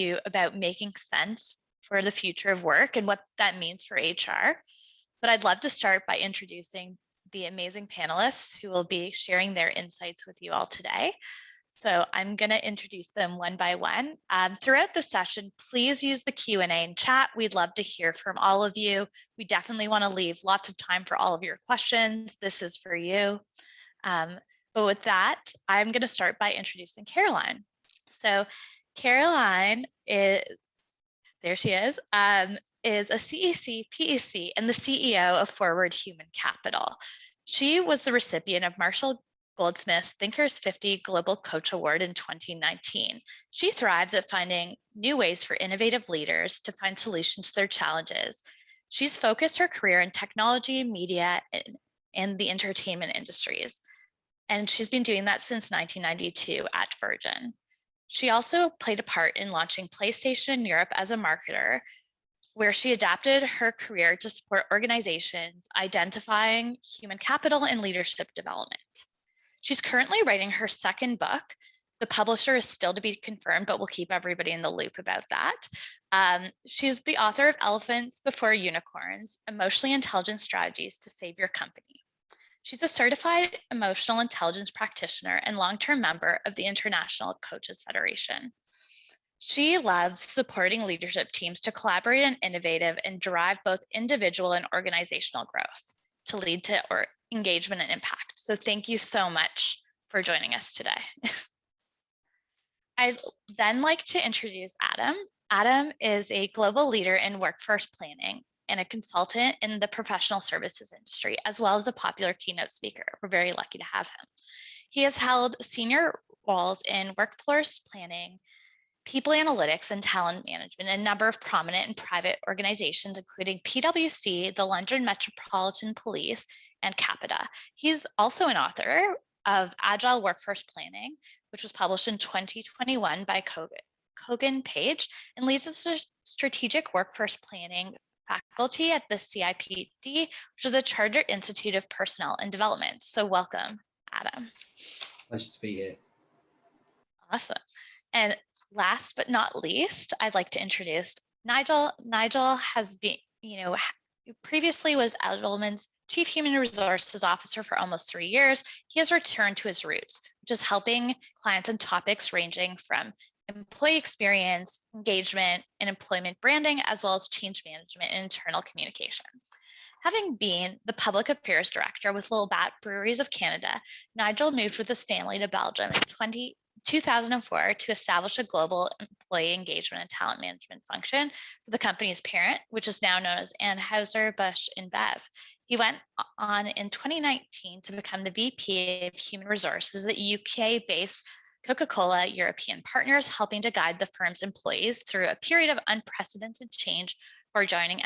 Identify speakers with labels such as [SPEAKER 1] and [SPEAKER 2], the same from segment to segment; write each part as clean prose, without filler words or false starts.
[SPEAKER 1] you about making sense for the future of work and what that means for HR. But I'd love to start by introducing the amazing panelists who will be sharing their insights with you all today. So I'm going to introduce them one by one. Throughout the session, please use the Q&A and chat. We'd love to hear from all of you. We definitely want to leave lots of time for all of your questions. This is for you. But with that, I'm going to start by introducing Caroline. So Caroline is, there she is a CEC, PEC, and the CEO of Forward Human Capital. She was the recipient of Marshall Goldsmith's Thinkers 50 Global Coach Award in 2019. She thrives at finding new ways for innovative leaders to find solutions to their challenges. She's focused her career in technology, media, and the entertainment industries. And she's been doing that since 1992 at Virgin. She also played a part in launching PlayStation in Europe as a marketer, where she adapted her career to support organizations identifying human capital and leadership development. She's currently writing her second book. The publisher is still to be confirmed, but we'll keep everybody in the loop about that. She's the author of Elephants Before Unicorns, Emotionally Intelligent Strategies to Save Your Company. She's a certified emotional intelligence practitioner and long-term member of the International Coaches Federation. She loves supporting leadership teams to collaborate and innovative and drive both individual and organizational growth to lead to engagement and impact. So thank you so much for joining us today. I'd then like to introduce Adam. Adam is a global leader in workforce planning and a consultant in the professional services industry, as well as a popular keynote speaker. We're very lucky to have him. He has held senior roles in workforce planning, people analytics, and talent management in a number of prominent and private organizations, including PwC, the London Metropolitan Police, and Capita. He's also an author of Agile Workforce Planning, which was published in 2021 by Kogan Page, and leads the strategic workforce planning faculty at the CIPD, which is the Chartered Institute of Personnel and Development. So welcome, Adam.
[SPEAKER 2] Pleasure to be here.
[SPEAKER 1] Awesome. And last but not least, I'd like to introduce Nigel. Nigel has been, previously was Edelman's Chief Human Resources Officer for almost 3 years. He has returned to his roots, which is helping clients on topics ranging from employee experience, engagement, and employment branding, as well as change management and internal communication. Having been the public affairs director with Little Bat Breweries of Canada, Nigel moved with his family to Belgium in 2004 to establish a global employee engagement and talent management function for the company's parent, which is now known as Anheuser-Busch InBev. He went on in 2019 to become the VP of Human Resources at UK-based Coca-Cola European Partners, helping to guide the firm's employees through a period of unprecedented change for joining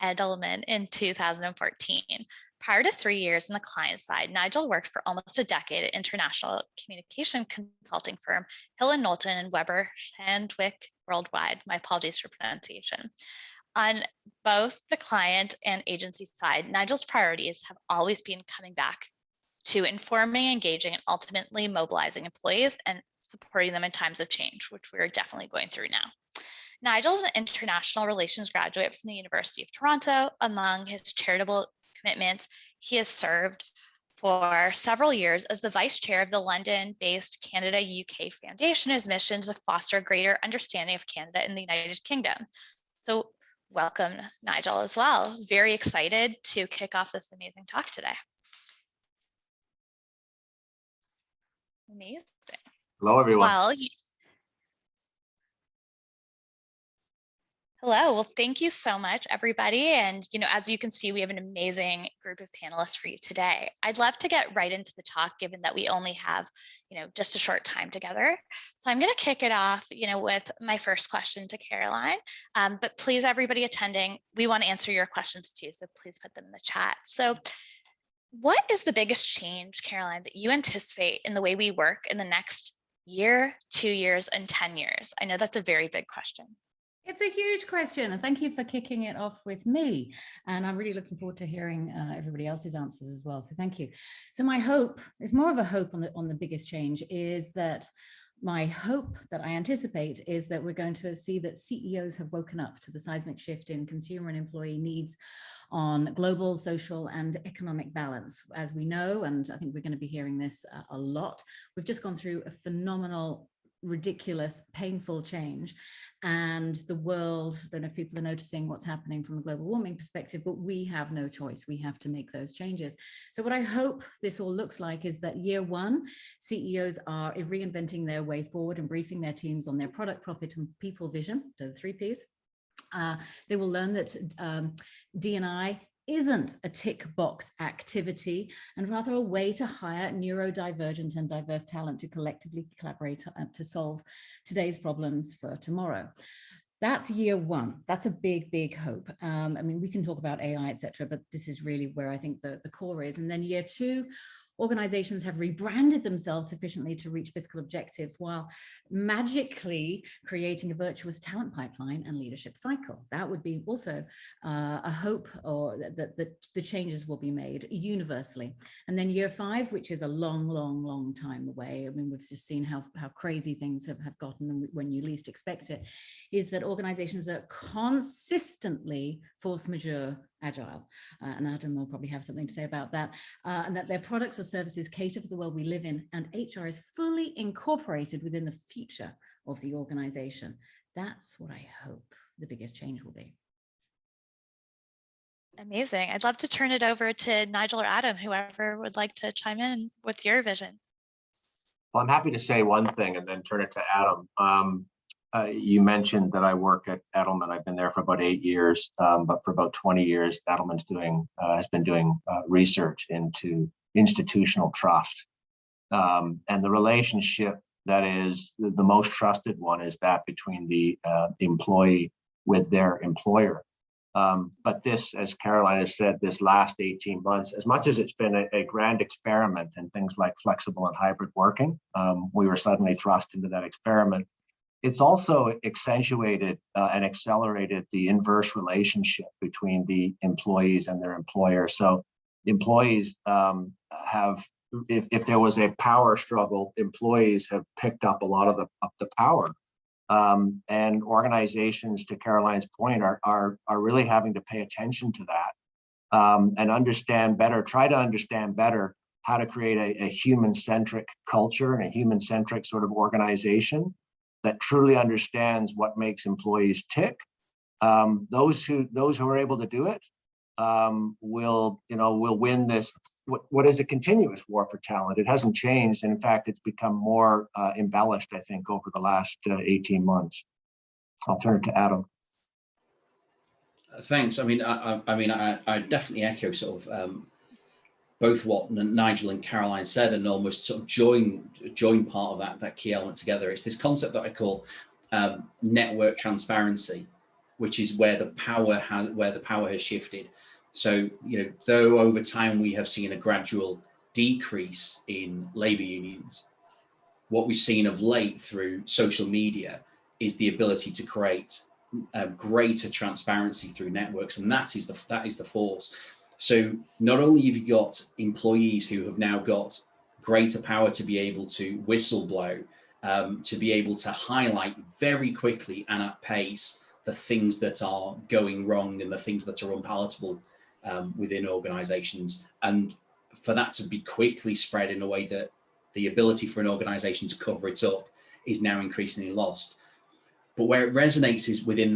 [SPEAKER 1] Edelman in 2014. Prior to 3 years on the client side, Nigel worked for almost a decade at international communication consulting firm Hill & Knowlton and Weber Shandwick Worldwide. My apologies for pronunciation. On both the client and agency side, Nigel's priorities have always been coming back to informing, engaging, and ultimately mobilizing employees and supporting them in times of change, which we're definitely going through now. Nigel is an international relations graduate from the University of Toronto. Among his charitable commitments, he has served for several years as the vice chair of the London-based Canada-UK Foundation. His mission is to foster greater understanding of Canada and the United Kingdom. So welcome, Nigel, as well. Very excited to kick off this amazing talk today. Amazing.
[SPEAKER 3] Hello, everyone.
[SPEAKER 1] Well, hello. Well, thank you so much, everybody. And, as you can see, we have an amazing group of panelists for you today. I'd love to get right into the talk, given that we only have, just a short time together. So I'm going to kick it off, with my first question to Caroline. But please, everybody attending, we want to answer your questions too. So please put them in the chat. So what is the biggest change, Caroline, that you anticipate in the way we work in the next year, 2 years, and 10 years? I know that's a very big question.
[SPEAKER 4] It's a huge question, and thank you for kicking it off with me. And I'm really looking forward to hearing everybody else's answers as well. So thank you. So my hope is more of a hope on the biggest change is that my hope that I anticipate is that we're going to see that CEOs have woken up to the seismic shift in consumer and employee needs on global, social, and economic balance. As we know, and I think we're going to be hearing this a lot, we've just gone through a phenomenal, ridiculous, painful change, and the world, I don't know if people are noticing what's happening from a global warming perspective, but we have no choice. We have to make those changes. So what I hope this all looks like is that year one, CEOs are reinventing their way forward and briefing their teams on their product, profit, and people vision, so the 3 Ps. They will learn that D&I isn't a tick box activity, and rather a way to hire neurodivergent and diverse talent to collectively collaborate to solve today's problems for tomorrow. That's year one. That's a big, big hope. I mean, we can talk about AI, etc., but this is really where I think the core is. And then year two, organizations have rebranded themselves sufficiently to reach fiscal objectives while magically creating a virtuous talent pipeline and leadership cycle. That would be also a hope, or that the changes will be made universally. And then year five, which is a long, long, long time away. I mean, we've just seen how crazy things have gotten when you least expect it, is that organizations are consistently force majeure agile. And Adam will probably have something to say about that, and that their products or services cater for the world we live in, and HR is fully incorporated within the future of the organization. That's what I hope the biggest change will be.
[SPEAKER 1] Amazing. I'd love to turn it over to Nigel or Adam, whoever would like to chime in with your vision.
[SPEAKER 3] Well, I'm happy to say one thing and then turn it to Adam. You mentioned that I work at Edelman. I've been there for about 8 years, but for about 20 years, Edelman's has been doing research into institutional trust. And the relationship that is the most trusted one is that between the employee with their employer. But this, as Caroline has said, this last 18 months, as much as it's been a grand experiment in things like flexible and hybrid working, we were suddenly thrust into that experiment. It's also accentuated and accelerated the inverse relationship between the employees and their employer. So employees have, if there was a power struggle, employees have picked up a lot of the power. And organizations, to Caroline's point, are really having to pay attention to that and understand better, try to understand better how to create a human-centric culture and a human-centric sort of organization that truly understands what makes employees tick. Those who are able to do it will win this. What is a continuous war for talent? It hasn't changed. And in fact, it's become more embellished, I think, over the last 18 months. I'll turn it to Adam.
[SPEAKER 2] Thanks. I mean, I definitely echo sort of both what Nigel and Caroline said, and almost sort of join part of that key element together. It's this concept that I call network transparency, which is where the power has shifted. So, though over time we have seen a gradual decrease in labour unions, what we've seen of late through social media is the ability to create greater transparency through networks, and that is the force. So not only have you got employees who have now got greater power to be able to whistleblow, to be able to highlight very quickly and at pace the things that are going wrong and the things that are unpalatable within organizations, and for that to be quickly spread in a way that the ability for an organization to cover it up is now increasingly lost. But where it resonates is within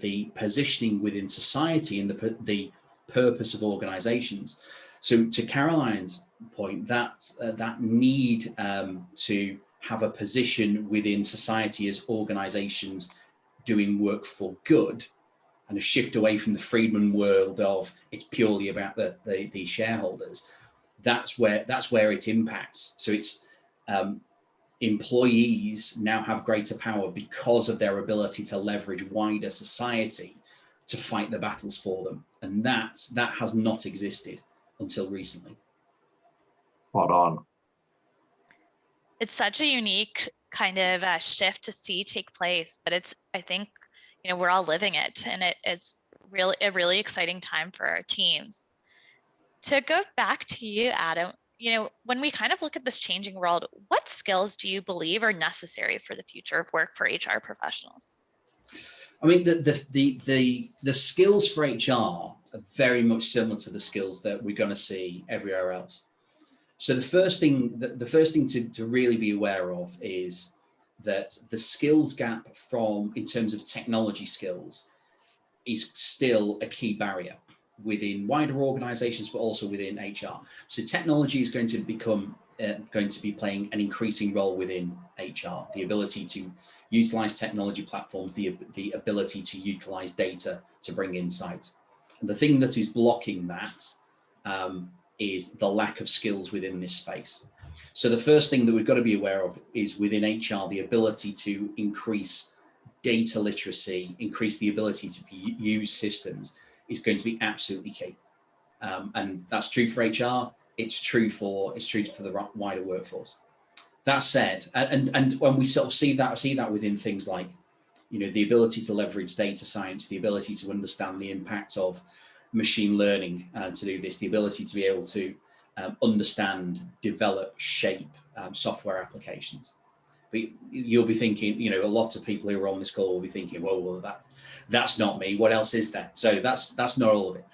[SPEAKER 2] the positioning within society and the purpose of organizations. So to Caroline's point, that need to have a position within society as organizations doing work for good, and a shift away from the Friedman world of it's purely about the shareholders. That's where it impacts. So it's employees now have greater power because of their ability to leverage wider society to fight the battles for them, and that has not existed until recently.
[SPEAKER 3] Spot on.
[SPEAKER 1] It's such a unique kind of shift to see take place, but I think we're all living it, and it's really a really exciting time for our teams. To go back to you, Adam, when we kind of look at this changing world, what skills do you believe are necessary for the future of work for HR professionals?
[SPEAKER 2] I mean, the skills for HR are very much similar to the skills that we're going to see everywhere else. So the first thing to really be aware of is that the skills gap in terms of technology skills is still a key barrier within wider organizations, but also within HR. So technology is going to be playing an increasing role within HR. The ability to utilize technology platforms, the ability to utilize data to bring insight. And the thing that is blocking that is the lack of skills within this space. So the first thing that we've got to be aware of is within HR, the ability to increase data literacy, increase the ability to use systems is going to be absolutely key. And that's true for HR. It's true for the wider workforce. That said, and when we sort of see that within things like, the ability to leverage data science, the ability to understand the impact of machine learning to do this, the ability to be able to understand, develop, shape software applications. But you'll be thinking, a lot of people who are on this call will be thinking, well, that's not me. What else is there? So that's not all of it.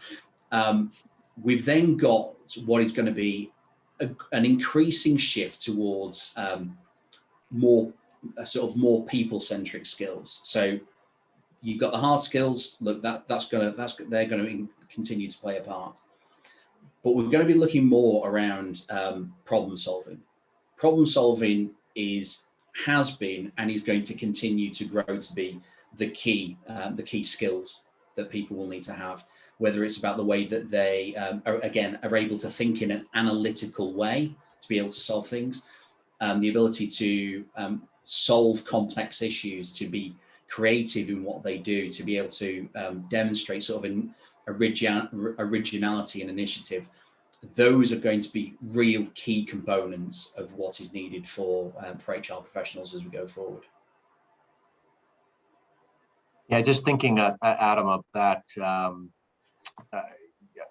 [SPEAKER 2] We've then got what is going to be an increasing shift towards more people-centric skills. So you've got the hard skills. Look, they're going to continue to play a part. But we're going to be looking more around problem solving. Problem solving has been and is going to continue to grow to be the key skills that people will need to have, whether it's about the way that they are able to think in an analytical way to be able to solve things, the ability to solve complex issues, to be creative in what they do, to be able to demonstrate sort of an originality and initiative. Those are going to be real key components of what is needed for HR professionals as we go forward.
[SPEAKER 3] Yeah, just thinking, Adam, of that,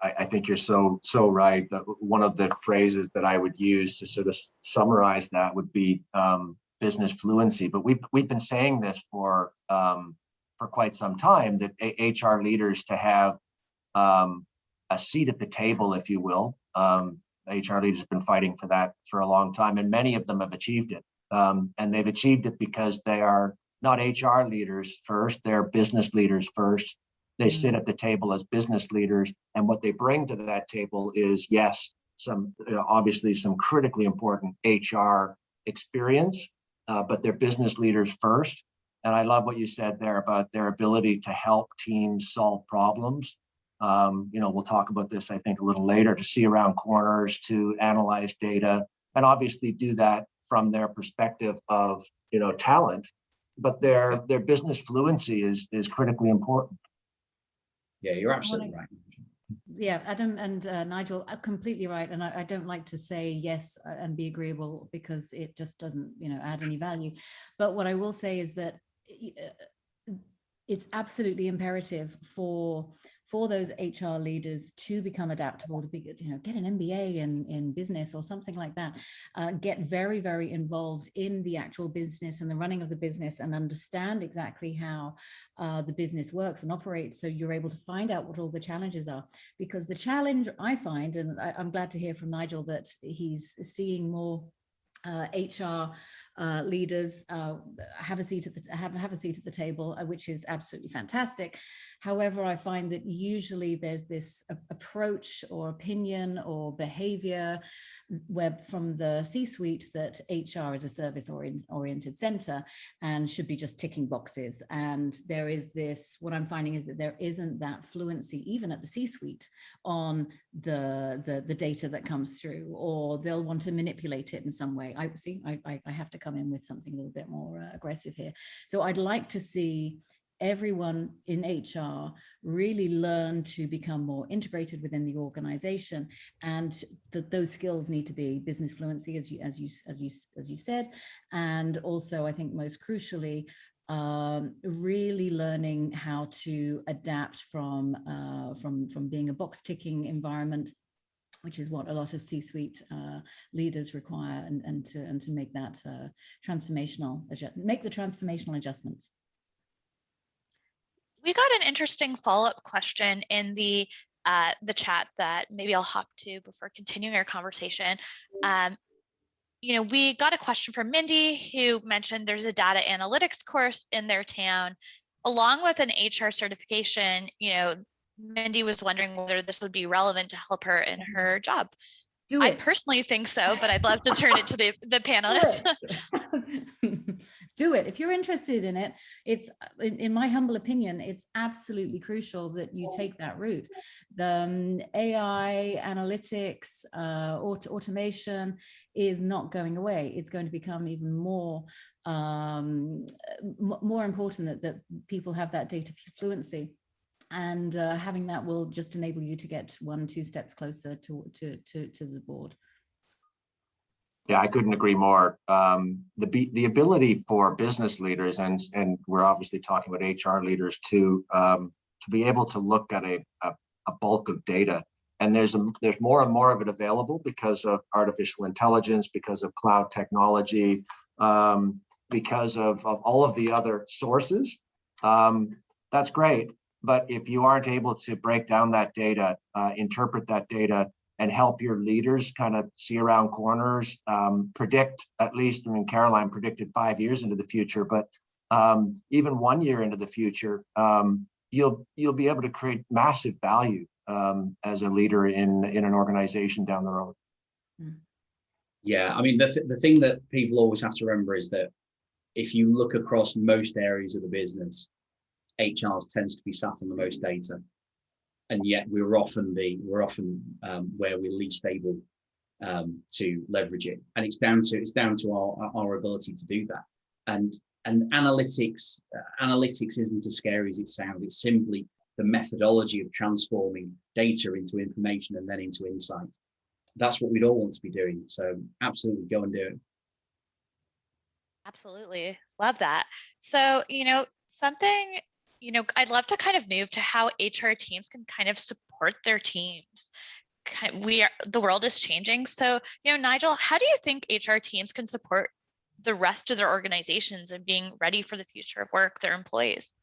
[SPEAKER 3] I think you're so right. That one of the phrases that I would use to sort of summarize that would be business fluency. But we've been saying this for quite some time, that HR leaders to have a seat at the table, if you will. HR leaders have been fighting for that for a long time, and many of them have achieved it. And they've achieved it because they are not HR leaders first, they're business leaders first. They sit at the table as business leaders, and what they bring to that table is, yes, obviously some critically important HR experience, but they're business leaders first. And I love what you said there about their ability to help teams solve problems. We'll talk about this, I think, a little later, to see around corners, to analyze data, and obviously do that from their perspective of talent. But their business fluency is critically important.
[SPEAKER 2] Yeah, you're absolutely right.
[SPEAKER 4] Yeah, Adam and Nigel are completely right. And I don't like to say yes and be agreeable, because it just doesn't, add any value. But what I will say is that it's absolutely imperative for those HR leaders to become adaptable, to be, get an MBA in business or something like that, get very, very involved in the actual business and the running of the business, and understand exactly how the business works and operates, so you're able to find out what all the challenges are. Because the challenge I find, and I'm glad to hear from Nigel that he's seeing more HR leaders have a seat at the table, which is absolutely fantastic. However, I find that usually there's this approach or opinion or behavior where from the C-suite that HR is a service-oriented center and should be just ticking boxes. And there is this, what I'm finding is that there isn't that fluency even at the C-suite on the data that comes through, or they'll want to manipulate it in some way. I have to come in with something a little bit more aggressive here. So I'd like to see everyone in HR really learn to become more integrated within the organization, and those skills need to be business fluency, as you said, and also I think most crucially, really learning how to adapt from being a box ticking environment which is what a lot of C-suite leaders require, and to make that make the transformational adjustments.
[SPEAKER 1] We got an interesting follow-up question in the chat that maybe I'll hop to before continuing our conversation. You know, we got a question from Mindy, who mentioned there's a data analytics course in their town, along with an HR certification. You know, Mindy was wondering whether this would be relevant to help her in her job. I personally think so, but I'd love to turn it to the panelists.
[SPEAKER 4] Do it. If you're interested in it, it's, in my humble opinion, it's absolutely crucial that you take that route. The AI, analytics, automation is not going away. It's going to become even more important that people have that data fluency. And having that will just enable you to get 1-2 steps closer to the board.
[SPEAKER 3] Yeah, I couldn't agree more. The ability for business leaders, and we're obviously talking about HR leaders too, to be able to look at a bulk of data, and there's more and more of it available because of artificial intelligence, because of cloud technology, because of all of the other sources. That's great. But if you aren't able to break down that data, interpret that data, and help your leaders kind of see around corners, predict, at least, I mean, Caroline predicted 5 years into the future, but even 1 year into the future, you'll be able to create massive value as a leader in an organization down the road.
[SPEAKER 2] Yeah, I mean, the thing that people always have to remember is that if you look across most areas of the business, HRs tends to be sat on the most data, and yet we're often where we're least able to leverage it, and it's down to our ability to do that. And analytics isn't as scary as it sounds. It's simply the methodology of transforming data into information and then into insight. That's what we'd all want to be doing. So absolutely, go and do it.
[SPEAKER 1] Absolutely. Love that. So, you know, something, you know, I'd love to kind of move to how HR teams can kind of support their teams. The world is changing. So, you know, Nigel, how do you think HR teams can support the rest of their organizations and being ready for the future of work, their employees?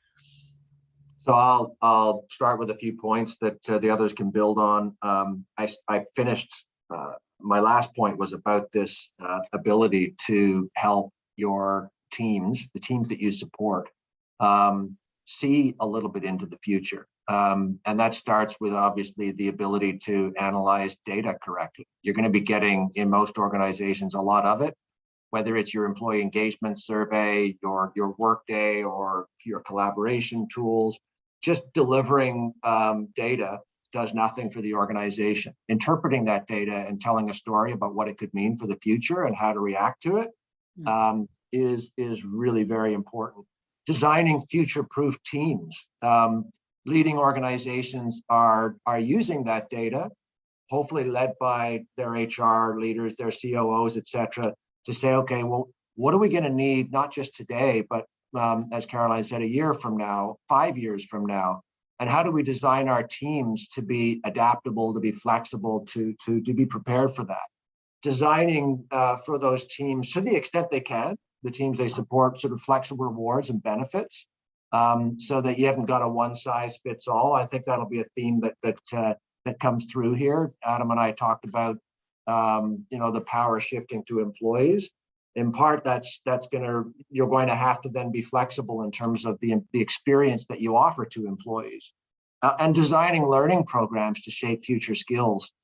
[SPEAKER 3] So I'll start with a few points that the others can build on. I finished, my last point was about this ability to help your teams, the teams that you support, see a little bit into the future. And that starts with obviously the ability to analyze data correctly. You're going to be getting, in most organizations, a lot of it, whether it's your employee engagement survey, your workday, or your collaboration tools. Just delivering data does nothing for the organization. Interpreting that data and telling a story about what it could mean for the future and how to react to it is really very important. Designing future-proof teams. Leading organizations are using that data, hopefully led by their HR leaders, their COOs, et cetera, to say, okay, well, what are we going to need, not just today, but as Caroline said, a year from now, 5 years from now, and how do we design our teams to be adaptable, to be flexible, to be prepared for that? Designing for those teams, to the extent they can, the teams they support, sort of flexible rewards and benefits, so that you haven't got a one-size-fits-all. I think that'll be a theme that comes through here. Adam and I talked about, the power shifting to employees. In part, you're going to have to then be flexible in terms of the experience that you offer to employees, and designing learning programs to shape future skills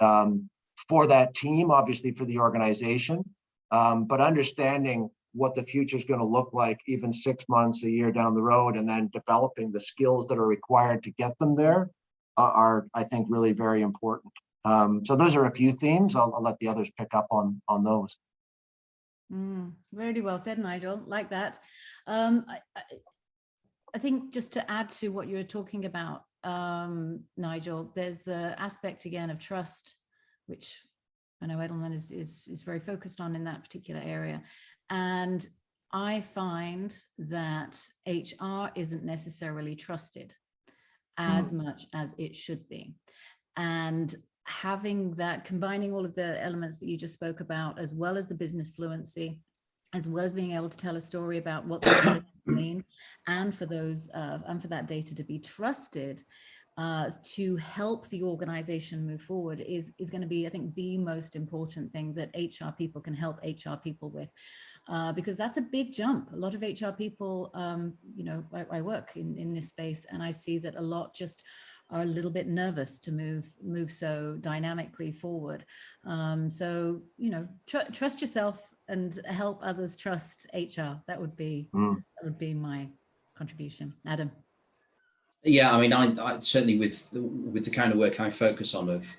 [SPEAKER 3] for that team, obviously for the organization, but understanding what the future is going to look like even 6 months, a year down the road, and then developing the skills that are required to get them there are, I think, really very important. So those are a few themes. I'll let the others pick up on those.
[SPEAKER 4] Very well said, Nigel. Like that. I think just to add to what you were talking about, Nigel, there's the aspect again of trust, which I know Edelman is very focused on in that particular area. And I find that HR isn't necessarily trusted as much as it should be. And having that, combining all of the elements that you just spoke about, as well as the business fluency, as well as being able to tell a story about what the data mean, and for those and for that data to be trusted to help the organization move forward is going to be, I think, the most important thing that HR people can help HR people with, because that's a big jump. A lot of HR people, you know, I work in this space, and I see that a lot just are a little bit nervous to move so dynamically forward. So, you know, trust yourself and help others trust HR. That would be my contribution. Adam.
[SPEAKER 2] Yeah, I mean, I certainly with the kind of work I focus on of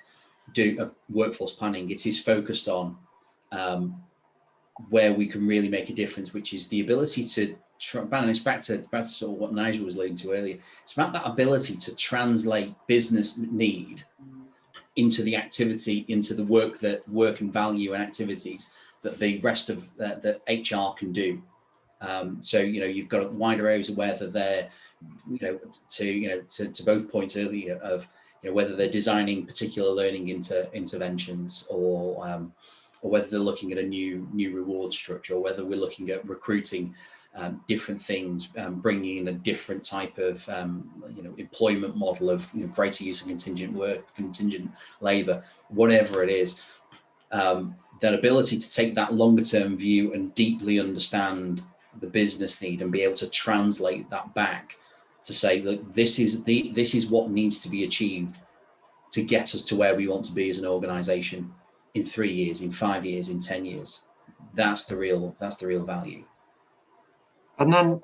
[SPEAKER 2] workforce planning, it is focused on where we can really make a difference, which is the ability to and it's back to sort of what Nigel was alluding to earlier. It's about that ability to translate business need into the activity, into the work and value and activities that the rest of that HR can do. So, you know, you've got wider areas of whether they're, to both points earlier of, you know, whether they're designing particular learning interventions or whether they're looking at a new reward structure, or whether we're looking at recruiting different things, bringing in a different type of employment model of greater use of contingent labor, whatever it is. That ability to take that longer term view and deeply understand the business need and be able to translate that back to say, look, this is what needs to be achieved to get us to where we want to be as an organization in 3 years, in 5 years, in 10 years. That's the real value.
[SPEAKER 3] And then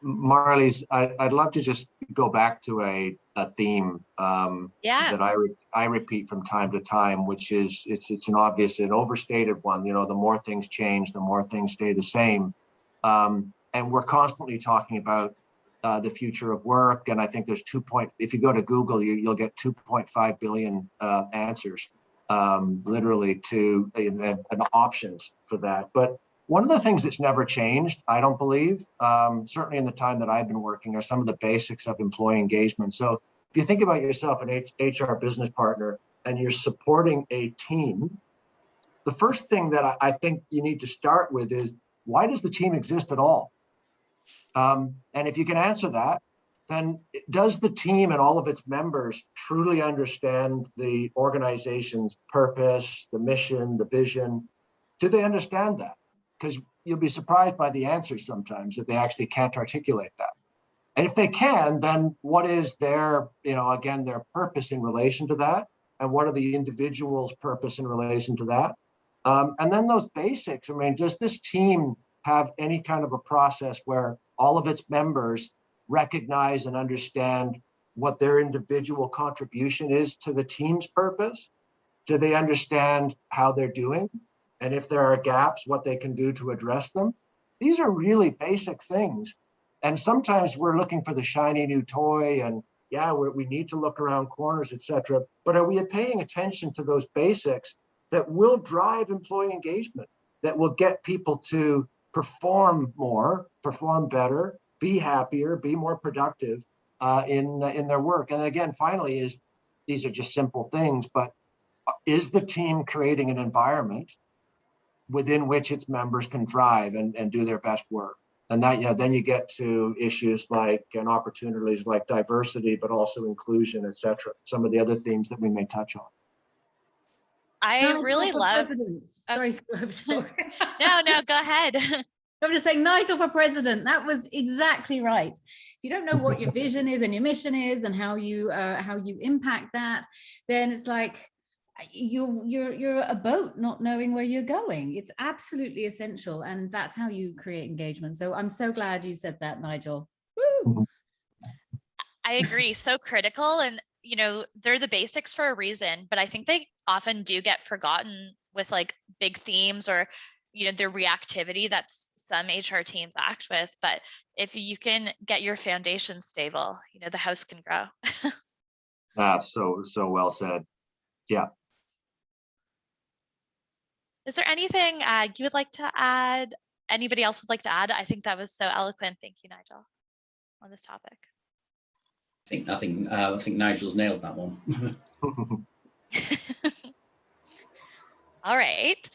[SPEAKER 3] Marlies, I'd love to just go back to a theme that I repeat from time to time, which is it's an obvious and overstated one. You know, the more things change, the more things stay the same. And we're constantly talking about the future of work. And I think there's if you go to Google, you'll get 2.5 billion answers, literally, to and options for that. But one of the things that's never changed, I don't believe, certainly in the time that I've been working, are some of the basics of employee engagement. So if you think about yourself, an HR business partner, and you're supporting a team, the first thing that I think you need to start with is, why does the team exist at all? And if you can answer that, then does the team and all of its members truly understand the organization's purpose, the mission, the vision? Do they understand that? Because you'll be surprised by the answers sometimes that they actually can't articulate that. And if they can, then what is their, again, their purpose in relation to that? And what are the individual's purpose in relation to that? And then those basics, I mean, does this team have any kind of a process where all of its members recognize and understand what their individual contribution is to the team's purpose? Do they understand how they're doing? And if there are gaps, what they can do to address them? These are really basic things. And sometimes we're looking for the shiny new toy, and we need to look around corners, etc. But are we paying attention to those basics that will drive employee engagement, that will get people to perform more, perform better, be happier, be more productive in their work? And again, finally, these are just simple things, but is the team creating an environment within which its members can thrive and do their best work? And that, then you get to issues like, and opportunities like diversity, but also inclusion, et cetera. Some of the other themes that we may touch on.
[SPEAKER 1] I really love.
[SPEAKER 4] Sorry.
[SPEAKER 1] No, go ahead.
[SPEAKER 4] I'm just saying, Nigel for president. That was exactly right. If you don't know what your vision is and your mission is and how you impact that, then it's like you're a boat not knowing where you're going. It's absolutely essential, and that's how you create engagement. So I'm so glad you said that, Nigel. Woo!
[SPEAKER 1] I agree. So critical, and they're the basics for a reason, but I think they often do get forgotten with like big themes or their reactivity that some HR teams act with. But if you can get your foundation stable, the house can grow.
[SPEAKER 3] So well said. Yeah.
[SPEAKER 1] Is there anything you would like to add? Anybody else would like to add? I think that was so eloquent. Thank you, Nigel, on this topic.
[SPEAKER 2] I think Nigel's nailed that one.
[SPEAKER 1] All right.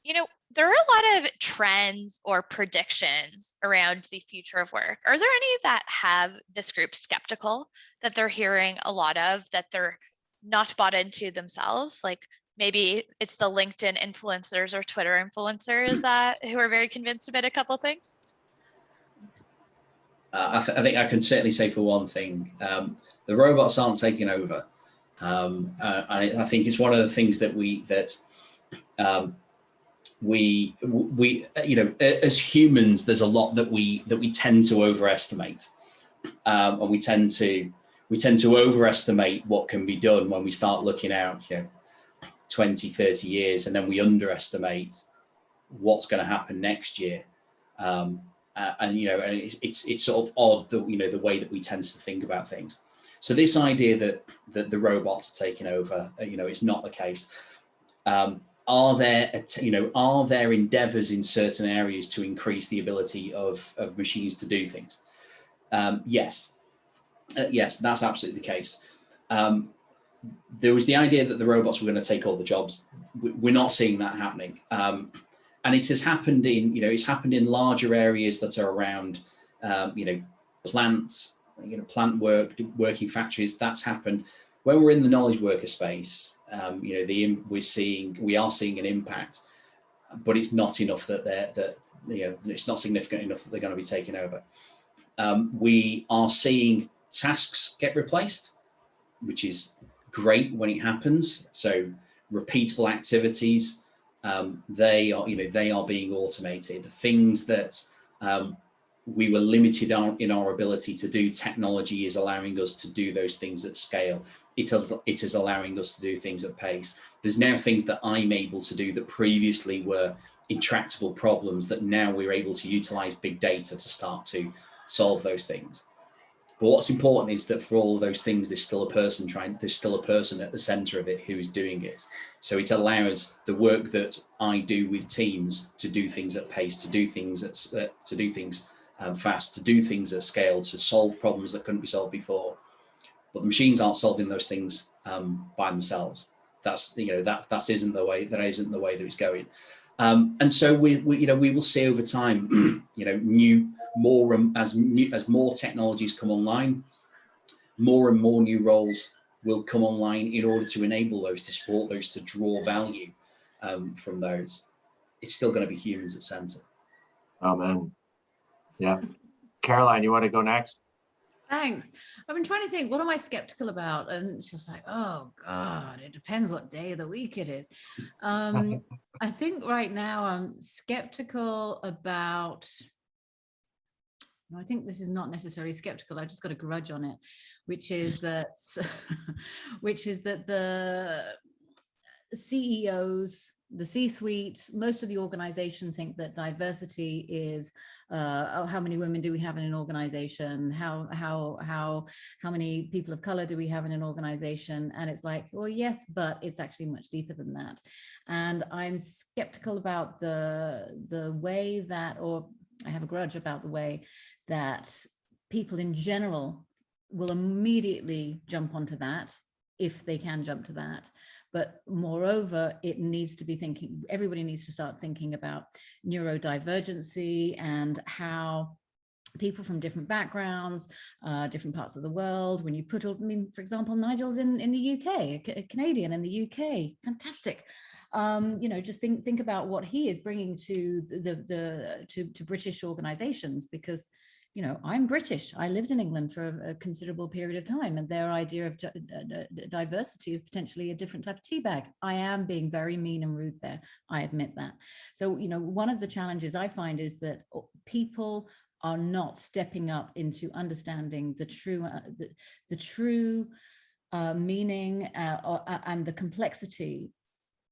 [SPEAKER 1] You know, there are a lot of trends or predictions around the future of work. Are there any that have this group skeptical, that they're hearing a lot of, that they're not bought into themselves? Like maybe it's the LinkedIn influencers or Twitter influencers that who are very convinced about a couple things?
[SPEAKER 2] I think I can certainly say for one thing, the robots aren't taking over. I think it's one of the things that we you know, as humans, there's a lot that we tend to overestimate, and we tend to overestimate what can be done when we start looking out, you know, 20, 30 years, and then we underestimate what's going to happen next year. And you know, and it's sort of odd that, you know, the way that we tend to think about things. So this idea that the robots are taking over, you know, it's not the case. Are there endeavors in certain areas to increase the ability of machines to do things? Yes, that's absolutely the case. There was the idea that the robots were going to take all the jobs. We're not seeing that happening. And it has happened in, you know, it's happened in larger areas that are around, you know, plant work, working factories. That's happened. When we're in the knowledge worker space, you know, we are seeing an impact, but it's not enough that you know, it's not significant enough that they're going to be taken over. We are seeing tasks get replaced, which is great when it happens. So repeatable activities, they are being automated. Things that we were limited in our ability to do, technology is allowing us to do those things at scale. It is allowing us to do things at pace. There's now things that I'm able to do that previously were intractable problems, that now we're able to utilize big data to start to solve those things. But what's important is that for all of those things, there's still a person at the center of it who is doing it. So it allows the work that I do with teams to do things at pace, to do things fast, to do things at scale, to solve problems that couldn't be solved before. But the machines aren't solving those things by themselves. That isn't the way that it's going. And so we will see over time, you know, as more technologies come online, more and more new roles will come online in order to enable those, to support those, to draw value from those. It's still going to be humans at center.
[SPEAKER 3] Amen. Yeah. Caroline, you want to go next?
[SPEAKER 4] Thanks. I've been trying to think, what am I skeptical about? And it's just like, oh God, it depends what day of the week it is. I think right now I'm skeptical about, I think this is not necessarily skeptical, I've just got a grudge on it, which is that the CEOs, the C-suite, most of the organization think that diversity is how many women do we have in an organization, how many people of color do we have in an organization, and it's like, well, yes, but it's actually much deeper than that. And I'm skeptical about the way that, or I have a grudge about the way that people in general will immediately jump onto that, if they can jump to that. But moreover, it needs to be thinking, everybody needs to start thinking about neurodivergency and how people from different backgrounds, different parts of the world, when you put, I mean, for example, Nigel's in the UK, a Canadian in the UK, fantastic. You know, just think about what he is bringing to to British organizations, because, you know, I'm British. I lived in England for a considerable period of time, and their idea of diversity is potentially a different type of tea bag. I am being very mean and rude there. I admit that. So, you know, one of the challenges I find is that people are not stepping up into understanding the true meaning and the complexity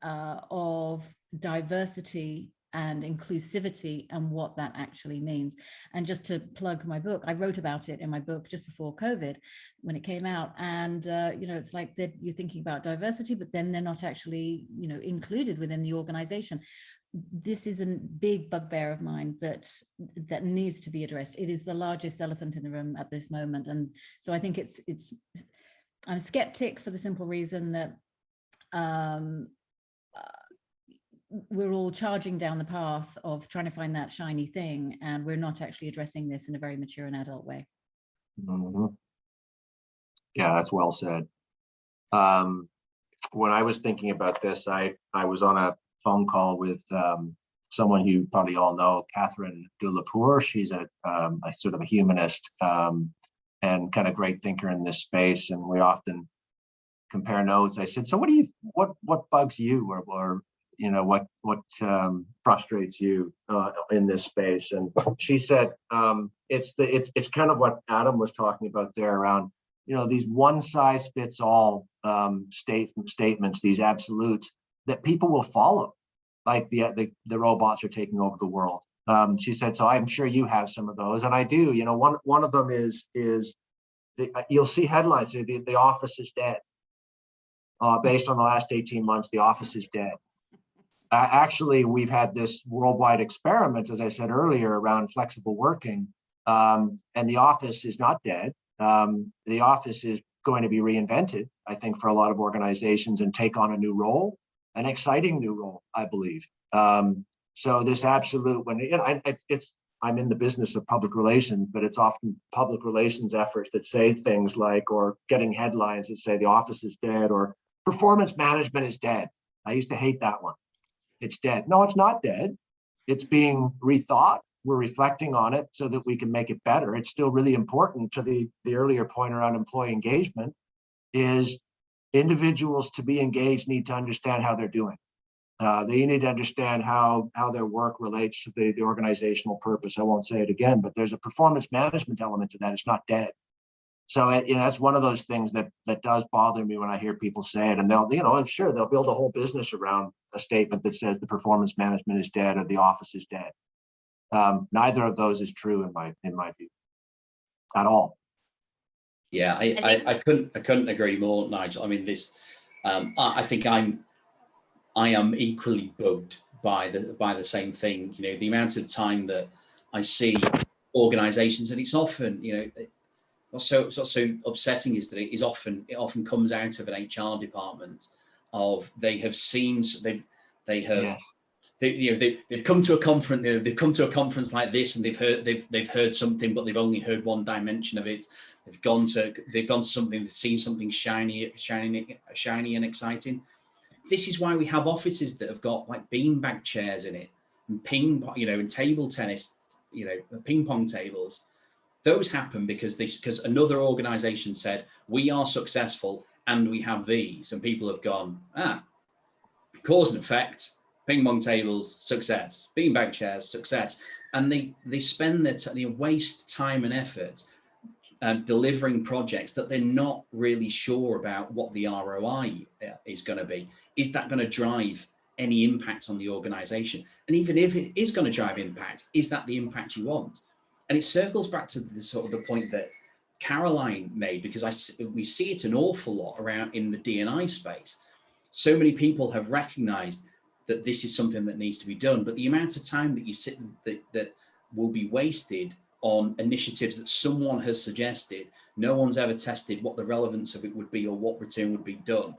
[SPEAKER 4] of diversity and inclusivity and what that actually means. And just to plug my book, I wrote about it in my book just before COVID when it came out. And, you know, it's like that you're thinking about diversity, but then they're not actually, you know, included within the organization. This is a big bugbear of mine that needs to be addressed. It is the largest elephant in the room at this moment. And so I think it's I'm a skeptic for the simple reason that we're all charging down the path of trying to find that shiny thing, and we're not actually addressing this in a very mature and adult way.
[SPEAKER 3] Mhm. Yeah, that's well said. When I was thinking about this, I was on a phone call with someone you probably all know, Catherine Dulapour. She's a sort of a humanist and kind of great thinker in this space, and we often compare notes. I said, so what bugs you, or you know, what frustrates you in this space? And she said, it's kind of what Adam was talking about there around, you know, these one size fits all statements, these absolutes that people will follow, like the robots are taking over the world. She said, so I'm sure you have some of those, and I do. You know, one of them is you'll see headlines, the office is dead. Based on the last 18 months, the office is dead. Actually, we've had this worldwide experiment, as I said earlier, around flexible working, and the office is not dead. The office is going to be reinvented, I think, for a lot of organizations, and take on a new role, an exciting new role, I believe. So this absolute, when you know, I'm in the business of public relations, but it's often public relations efforts that say things like, or getting headlines that say the office is dead, or performance management is dead. I used to hate that one. It's dead. No, it's not dead. It's being rethought. We're reflecting on it so that we can make it better. It's still really important to the earlier point around employee engagement, is individuals to be engaged need to understand how they're doing. They need to understand how their work relates to the organizational purpose. I won't say it again, but there's a performance management element to that. It's not dead. So you know, that's one of those things that does bother me when I hear people say it. And they'll, you know, I'm sure they'll build a whole business around a statement that says the performance management is dead or the office is dead. Neither of those is true in my view, at all.
[SPEAKER 2] Yeah, I couldn't agree more, Nigel. I mean, this I think I am equally bugged by the same thing. You know, the amount of time that I see organizations, and it's often, you know, what's so upsetting is that it often comes out of an HR department of they've come to a conference, they've come to a conference like this, and they've heard something, but they've only heard one dimension of it. They've gone to something, they've seen something shiny and exciting. This is why we have offices that have got like beanbag chairs in it, and and table tennis, ping pong tables. Those happen because another organization said, we are successful and we have these, and people have gone, cause and effect, ping pong tables, success, beanbag chairs, success. And they spend they waste time and effort delivering projects that they're not really sure about what the ROI is going to be. Is that going to drive any impact on the organization? And even if it is going to drive impact, is that the impact you want? And it circles back to the point that Caroline made, because we see it an awful lot around in the D&I space. So many people have recognized that this is something that needs to be done, but the amount of time that you sit that will be wasted on initiatives that someone has suggested, no one's ever tested what the relevance of it would be or what return would be done.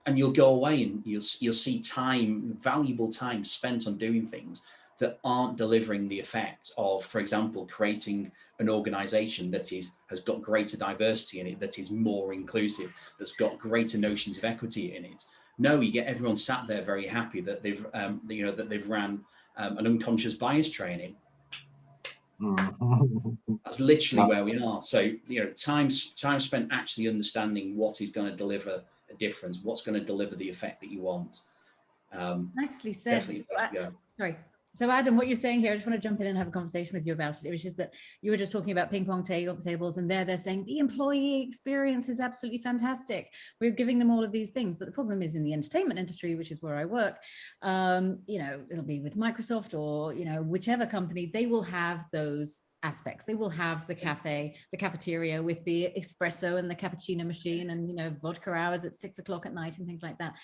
[SPEAKER 2] And you'll go away and you'll see time, valuable time spent on doing things that aren't delivering the effect of, for example, creating an organization that has got greater diversity in it, that is more inclusive, that's got greater notions of equity in it. No, you get everyone sat there very happy that they've ran an unconscious bias training. That's literally where we are. So, time spent actually understanding what is going to deliver a difference, what's going to deliver the effect that you want.
[SPEAKER 4] Nicely said. Sorry. So Adam, what you're saying here, I just want to jump in and have a conversation with you about it. It was just that you were just talking about ping pong tables, and they're saying the employee experience is absolutely fantastic. We're giving them all of these things, but the problem is in the entertainment industry, which is where I work, it'll be with Microsoft or, whichever company, they will have those aspects. They will have the cafeteria with the espresso and the cappuccino machine and, vodka hours at 6 o'clock at night and things like that.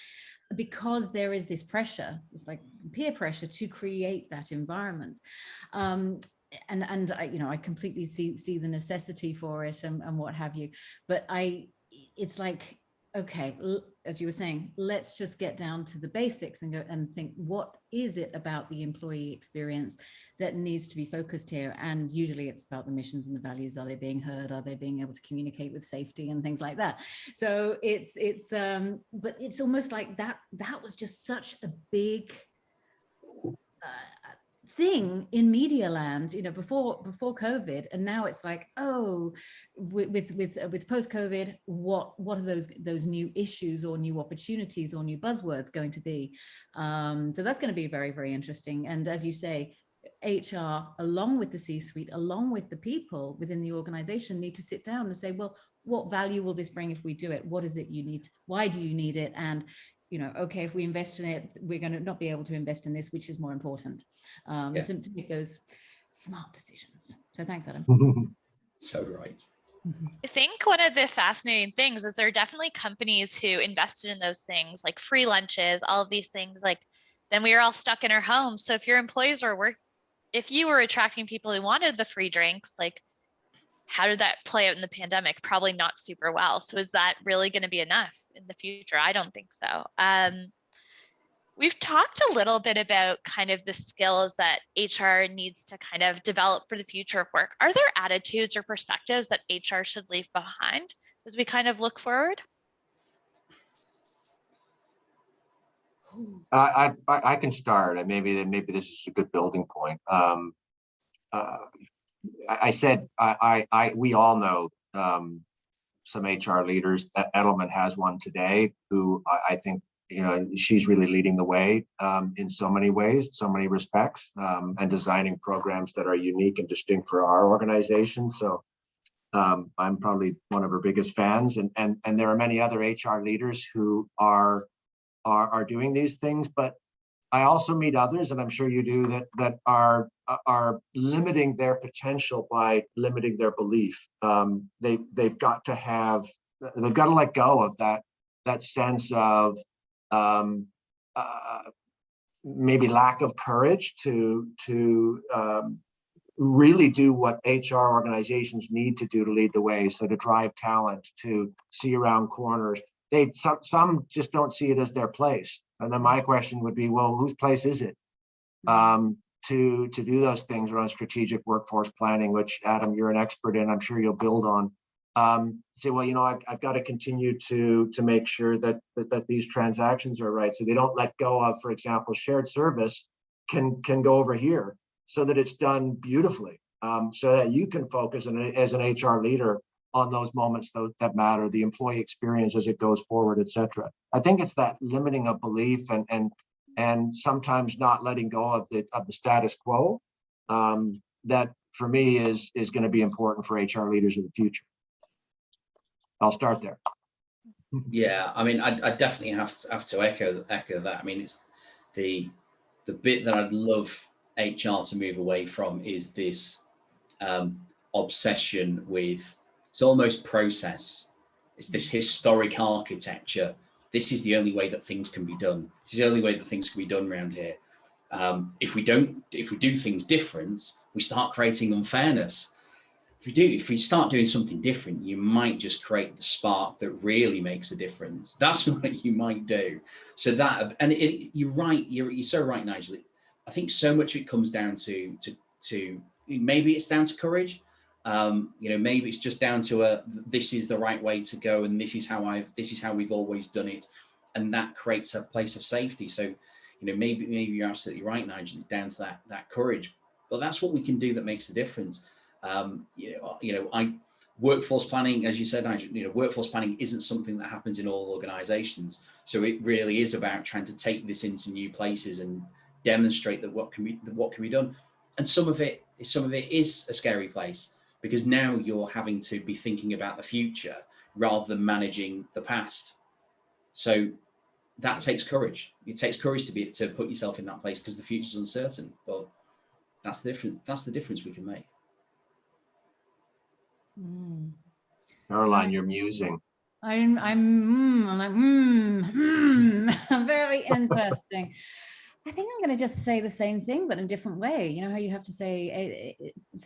[SPEAKER 4] Because there is this pressure, it's like peer pressure to create that environment. And I completely see the necessity for it and what have you. But it's like, okay, as you were saying, let's just get down to the basics and go and think, what is it about the employee experience that needs to be focused here? And usually it's about the missions and the values. Are they being heard? Are they being able to communicate with safety and things like that? So but it's almost like that was just such a big thing in media land, you know, before COVID, and now it's like, oh, with post COVID, what are those new issues or new opportunities or new buzzwords going to be? So that's going to be very, very interesting. And as you say, HR, along with the C-suite, along with the people within the organization, need to sit down and say, well, what value will this bring if we do it? What is it you need? Why do you need it? And you know, okay, if we invest in it, we're going to not be able to invest in this, which is more important, to make those smart decisions. So thanks, Adam.
[SPEAKER 2] So right.
[SPEAKER 1] I think one of the fascinating things is there are definitely companies who invested in those things, like free lunches, all of these things. Like, then we were all stuck in our homes. So if your employees if you were attracting people who wanted the free drinks, like, how did that play out in the pandemic? Probably not super well. So is that really going to be enough in the future? I don't think so. We've talked a little bit about kind of the skills that HR needs to kind of develop for the future of work. Are there attitudes or perspectives that HR should leave behind as we kind of look forward?
[SPEAKER 3] I can start, and maybe this is a good building point. I said we all know some HR leaders. Edelman has one today who I think, you know, she's really leading the way in so many ways, so many respects, and designing programs that are unique and distinct for our organization. So I'm probably one of her biggest fans, and there are many other HR leaders who are doing these things, but I also meet others, and I'm sure you do, that are limiting their potential by limiting their belief. They've got to let go of that sense of maybe lack of courage to really do what HR organizations need to do to lead the way. So to drive talent, to see around corners. Some just don't see it as their place. And then my question would be, well, whose place is it to do those things around strategic workforce planning, which, Adam, you're an expert in, I'm sure you'll build on. Say, well, you know, I've got to continue to make sure that these transactions are right. So they don't let go of, for example, shared service can go over here so that it's done beautifully, so that you can focus as an HR leader on those moments that matter, the employee experience as it goes forward, et cetera. I think it's that limiting of belief and sometimes not letting go of the status quo that for me is going to be important for HR leaders in the future. I'll start there.
[SPEAKER 2] Yeah, I mean, I definitely have to echo that. I mean, it's the bit that I'd love HR to move away from is this obsession with. It's almost process. It's this historic architecture. This is the only way that things can be done. This is the only way that things can be done around here. If we do things different, we start creating unfairness. If we start doing something different, you might just create the spark that really makes a difference. That's what you might do. So that, and you're right. You're so right, Nigel. I think so much of it comes down to maybe it's down to courage. You know, maybe it's just down to this is the right way to go, and this is how we've always done it, and that creates a place of safety. So, you know, maybe you're absolutely right, Nigel. It's down to that courage, but that's what we can do that makes the difference. Workforce planning, as you said, Nigel, you know, workforce planning isn't something that happens in all organizations. So it really is about trying to take this into new places and demonstrate that what can be done. And some of it is a scary place, because now you're having to be thinking about the future rather than managing the past. So that takes courage. It takes courage to put yourself in that place, because the future is uncertain. But that's the difference. That's the difference we can make.
[SPEAKER 3] Caroline, you're musing.
[SPEAKER 4] I'm very interesting. I think I'm going to just say the same thing, but in a different way. You know how you have to say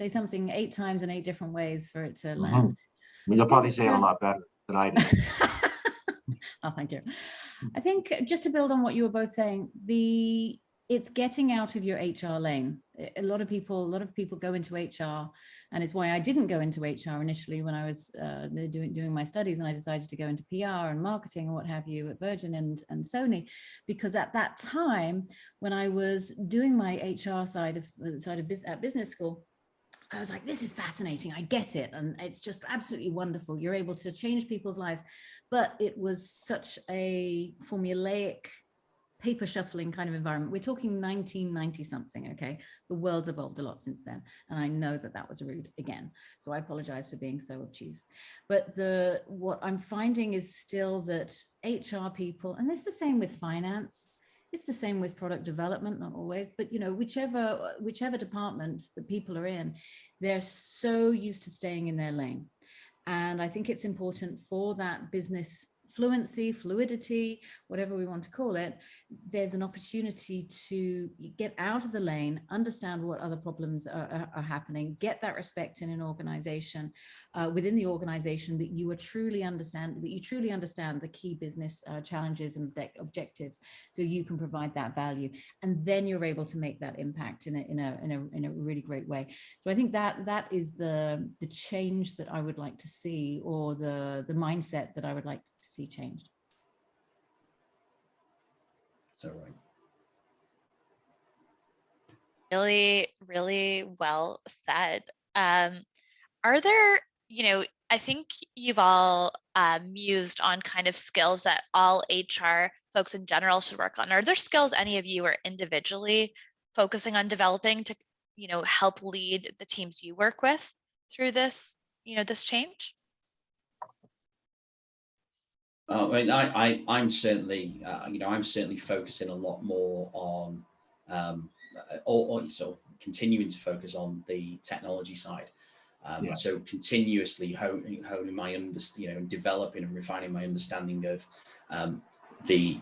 [SPEAKER 4] something 8 times in 8 different ways for it to land.
[SPEAKER 3] You'll probably say it a lot better. than I do.
[SPEAKER 4] Oh, thank you. I think just to build on what you were both saying, it's getting out of your HR lane. A lot of people go into HR, and it's why I didn't go into HR initially when I was doing my studies, and I decided to go into PR and marketing and what have you at Virgin and Sony, because at that time when I was doing my HR side of business school, I was like, this is fascinating. I get it. And it's just absolutely wonderful. You're able to change people's lives. But it was such a formulaic, paper shuffling kind of environment. We're talking 1990 something. Okay. The world's evolved a lot since then. And I know that was rude again. So I apologize for being so obtuse. But what I'm finding is still that HR people, and it's the same with finance, it's the same with product development, not always, but whichever department the people are in, they're so used to staying in their lane. And I think it's important for that business fluency, fluidity, whatever we want to call it, there's an opportunity to get out of the lane, understand what other problems are happening, get that respect in an organization, within the organization, that you truly understand the key business challenges and objectives, so you can provide that value, and then you're able to make that impact in a really great way. So I think that is the change that I would like to see, or the mindset that I would like to see changed.
[SPEAKER 2] So right.
[SPEAKER 1] Really, really well said. Are there, I think you've all mused on kind of skills that all HR folks in general should work on. Are there skills any of you are individually focusing on developing to, help lead the teams you work with through this, this change?
[SPEAKER 2] I mean, I'm certainly, I'm certainly focusing a lot more on, or sort of continuing to focus on the technology side. So continuously honing my developing and refining my understanding of the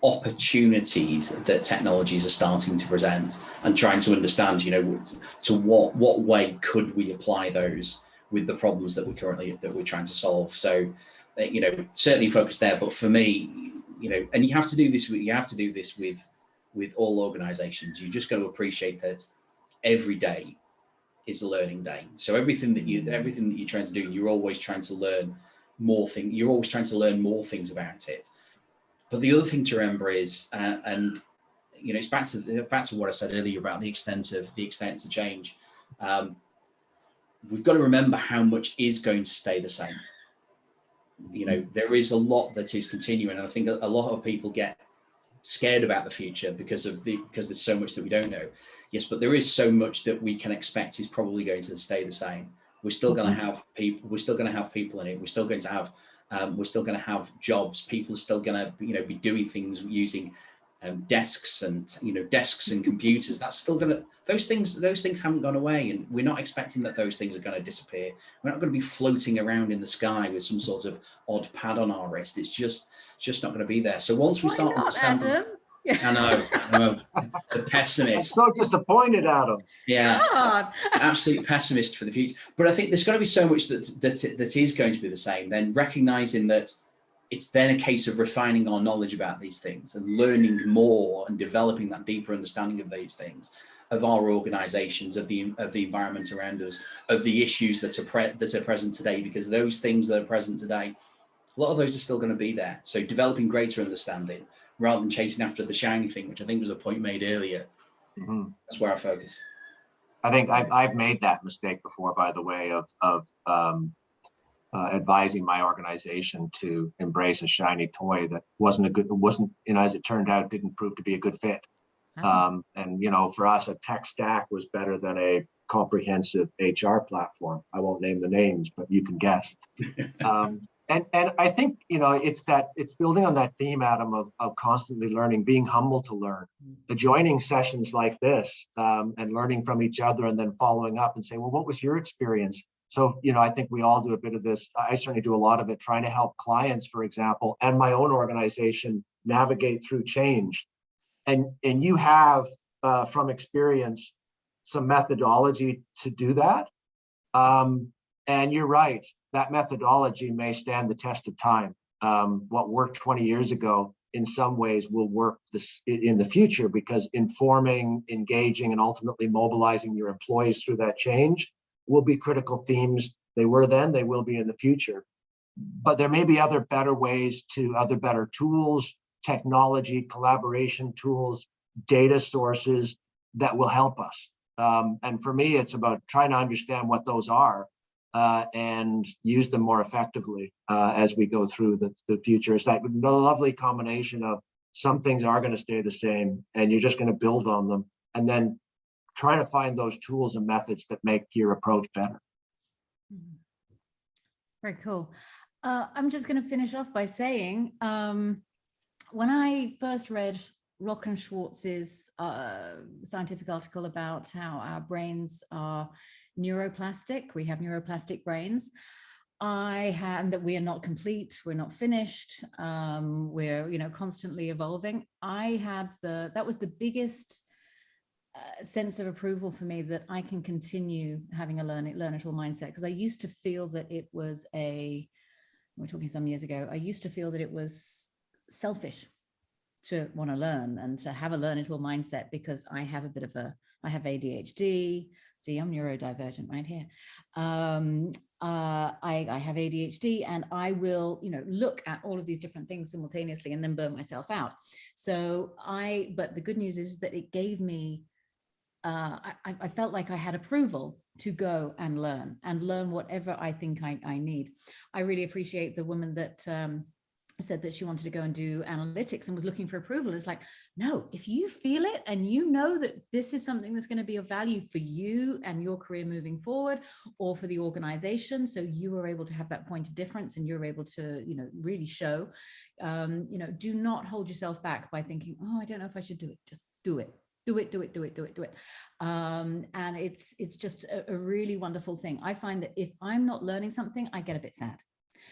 [SPEAKER 2] opportunities that technologies are starting to present, and trying to understand, to what way could we apply those with the problems that we're trying to solve. So, certainly focus there. But for me, and you have to do this with all organizations. You just got to appreciate that every day is a learning day. So everything that you're trying to do, you're always trying to learn more things. You're always trying to learn more things about it. But the other thing to remember is, and it's back to what I said earlier about the extent of change. We've got to remember how much is going to stay the same. There is a lot that is continuing, and I think a lot of people get scared about the future because there's so much that we don't know. Yes, but there is so much that we can expect is probably going to stay the same. We're still going to have people. We're still going to have people in it. We're still going to have jobs. People are still going to be doing things using desks and computers. That's still going to, those things haven't gone away, and we're not expecting that those things are going to disappear. We're not going to be floating around in the sky with some sort of odd pad on our wrist. It's just not going to be there. So once we start understanding,
[SPEAKER 4] Adam?
[SPEAKER 2] I know, the pessimist.
[SPEAKER 3] I'm so disappointed, Adam.
[SPEAKER 2] Yeah, absolute pessimist for the future. But I think there's got to be so much that is going to be the same. Then recognizing that it's then a case of refining our knowledge about these things and learning more and developing that deeper understanding of these things, of our organizations, of the environment around us, of the issues that are present today, because those things that are present today, a lot of those are still going to be there. So developing greater understanding rather than chasing after the shiny thing, which I think was a point made earlier. That's where I focus.
[SPEAKER 3] I think I've made that mistake before, by the way, of advising my organization to embrace a shiny toy that wasn't, as it turned out, didn't prove to be a good fit. And for us, a tech stack was better than a comprehensive HR platform. I won't name the names, but you can guess. And I think it's building on that theme, Adam, of constantly learning, being humble to learn, joining sessions like this, and learning from each other, and then following up and saying, well, what was your experience? So, I think we all do a bit of this. I certainly do a lot of it, trying to help clients, for example, and my own organization navigate through change. And you have, from experience, some methodology to do that. And you're right, that methodology may stand the test of time. What worked 20 years ago in some ways will work in the future, because informing, engaging, and ultimately mobilizing your employees through that change will be critical themes. They were then, they will be in the future. But there may be other better ways other better tools, technology, collaboration tools, data sources that will help us. And for me, it's about trying to understand what those are and use them more effectively as we go through the future. It's that lovely combination of some things are going to stay the same and you're just going to build on them, and then try to find those tools and methods that make your approach better.
[SPEAKER 4] Very cool. I'm just going to finish off by saying, when I first read Rock and Schwartz's scientific article about how our brains are neuroplastic, we have neuroplastic brains, and that we are not complete, we're not finished, we're constantly evolving. That was the biggest sense of approval for me, that I can continue having a learn it all mindset, because I used to feel that it was we're talking some years ago, I used to feel that it was selfish to want to learn and to have a learn it all mindset, because I have I have ADHD. See, I'm neurodivergent right here. I have ADHD, and I will, look at all of these different things simultaneously and then burn myself out. But the good news is that it gave me, I felt like I had approval to go and learn whatever I think I need. I really appreciate the woman that said that she wanted to go and do analytics and was looking for approval. It's like, no, if you feel it and you know that this is something that's going to be of value for you and your career moving forward, or for the organization, so you are able to have that point of difference and you're able to, really show, do not hold yourself back by thinking, oh, I don't know if I should do it. Just do it. Do it. And it's just a really wonderful thing. I find that if I'm not learning something, I get a bit sad.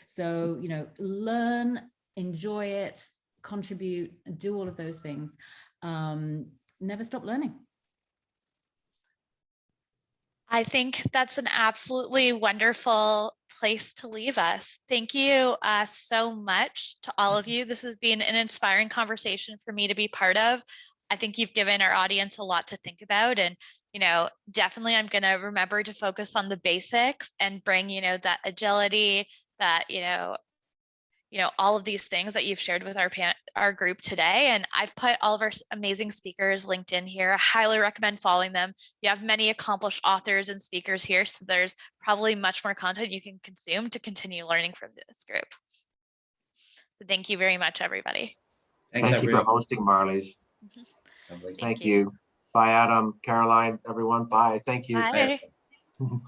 [SPEAKER 4] So, learn, enjoy it, contribute, do all of those things. Never stop learning.
[SPEAKER 1] I think that's an absolutely wonderful place to leave us. Thank you so much to all of you. This has been an inspiring conversation for me to be part of. I think you've given our audience a lot to think about, and definitely I'm going to remember to focus on the basics and bring that agility, that all of these things that you've shared with our group today. And I've put all of our amazing speakers linked in here. I highly recommend following them. You have many accomplished authors and speakers here, so there's probably much more content you can consume to continue learning from this group. So thank you very much, everybody.
[SPEAKER 2] Thanks,
[SPEAKER 3] Thank you for hosting, Marlies.
[SPEAKER 2] Lovely.
[SPEAKER 3] Thank you. Bye, Adam, Caroline, everyone. Bye. Thank you.
[SPEAKER 1] Bye.
[SPEAKER 2] Bye.